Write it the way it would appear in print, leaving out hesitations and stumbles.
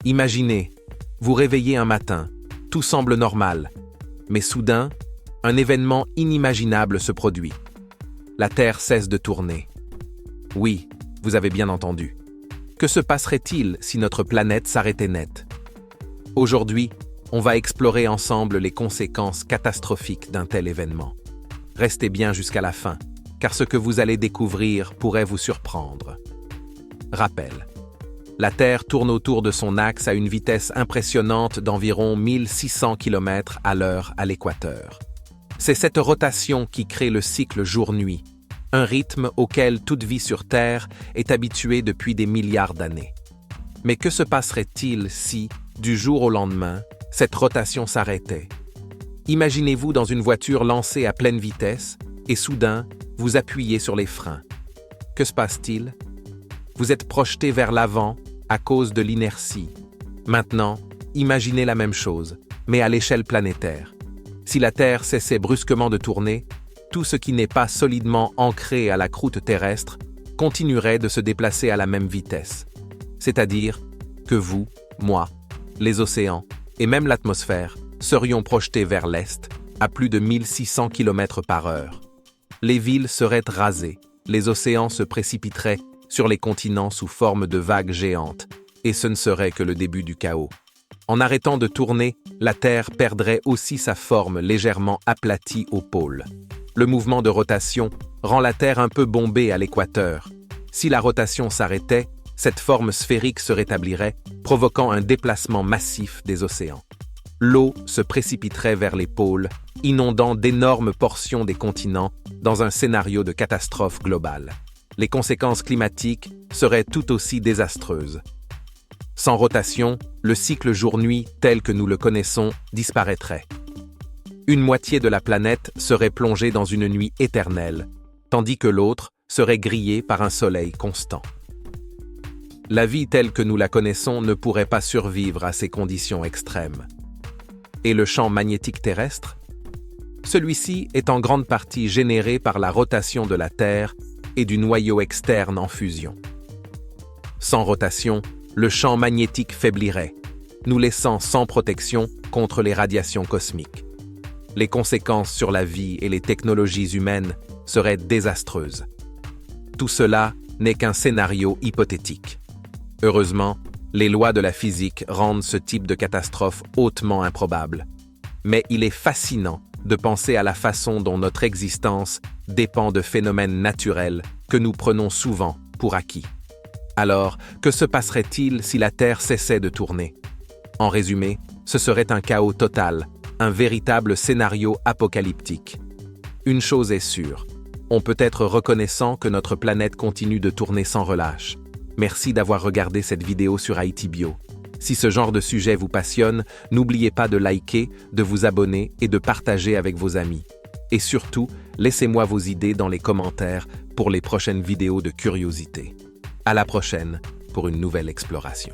Imaginez, vous réveillez un matin, tout semble normal, mais soudain, un événement inimaginable se produit. La Terre cesse de tourner. Oui, vous avez bien entendu. Que se passerait-il si notre planète s'arrêtait net? Aujourd'hui, on va explorer ensemble les conséquences catastrophiques d'un tel événement. Restez bien jusqu'à la fin, car ce que vous allez découvrir pourrait vous surprendre. Rappel. La Terre tourne autour de son axe à une vitesse impressionnante d'environ 1600 km à l'heure à l'équateur. C'est cette rotation qui crée le cycle jour-nuit, un rythme auquel toute vie sur Terre est habituée depuis des milliards d'années. Mais que se passerait-il si, du jour au lendemain, cette rotation s'arrêtait? Imaginez-vous dans une voiture lancée à pleine vitesse et soudain, vous appuyez sur les freins. Que se passe-t-il? Vous êtes projeté vers l'avant à cause de l'inertie. Maintenant, imaginez la même chose, mais à l'échelle planétaire. Si la Terre cessait brusquement de tourner, tout ce qui n'est pas solidement ancré à la croûte terrestre continuerait de se déplacer à la même vitesse. C'est-à-dire que vous, moi, les océans et même l'atmosphère serions projetés vers l'est à plus de 1600 km/h. Les villes seraient rasées, les océans se précipiteraient sur les continents sous forme de vagues géantes, et ce ne serait que le début du chaos. En arrêtant de tourner, la Terre perdrait aussi sa forme légèrement aplatie au pôle. Le mouvement de rotation rend la Terre un peu bombée à l'équateur. Si la rotation s'arrêtait, cette forme sphérique se rétablirait, provoquant un déplacement massif des océans. L'eau se précipiterait vers les pôles, inondant d'énormes portions des continents dans un scénario de catastrophe globale. Les conséquences climatiques seraient tout aussi désastreuses. Sans rotation, le cycle jour-nuit tel que nous le connaissons disparaîtrait. Une moitié de la planète serait plongée dans une nuit éternelle, tandis que l'autre serait grillée par un soleil constant. La vie telle que nous la connaissons ne pourrait pas survivre à ces conditions extrêmes. Et le champ magnétique terrestre? Celui-ci est en grande partie généré par la rotation de la Terre et du noyau externe en fusion. Sans rotation, le champ magnétique faiblirait, nous laissant sans protection contre les radiations cosmiques. Les conséquences sur la vie et les technologies humaines seraient désastreuses. Tout cela n'est qu'un scénario hypothétique. Heureusement, les lois de la physique rendent ce type de catastrophe hautement improbable. Mais il est fascinant de penser à la façon dont notre existence dépend de phénomènes naturels que nous prenons souvent pour acquis. Alors, que se passerait-il si la Terre cessait de tourner? En résumé, ce serait un chaos total, un véritable scénario apocalyptique. Une chose est sûre, on peut être reconnaissant que notre planète continue de tourner sans relâche. Merci d'avoir regardé cette vidéo sur Haïti Bio. Si ce genre de sujet vous passionne, n'oubliez pas de liker, de vous abonner et de partager avec vos amis. Et surtout, laissez-moi vos idées dans les commentaires pour les prochaines vidéos de curiosité. À la prochaine pour une nouvelle exploration.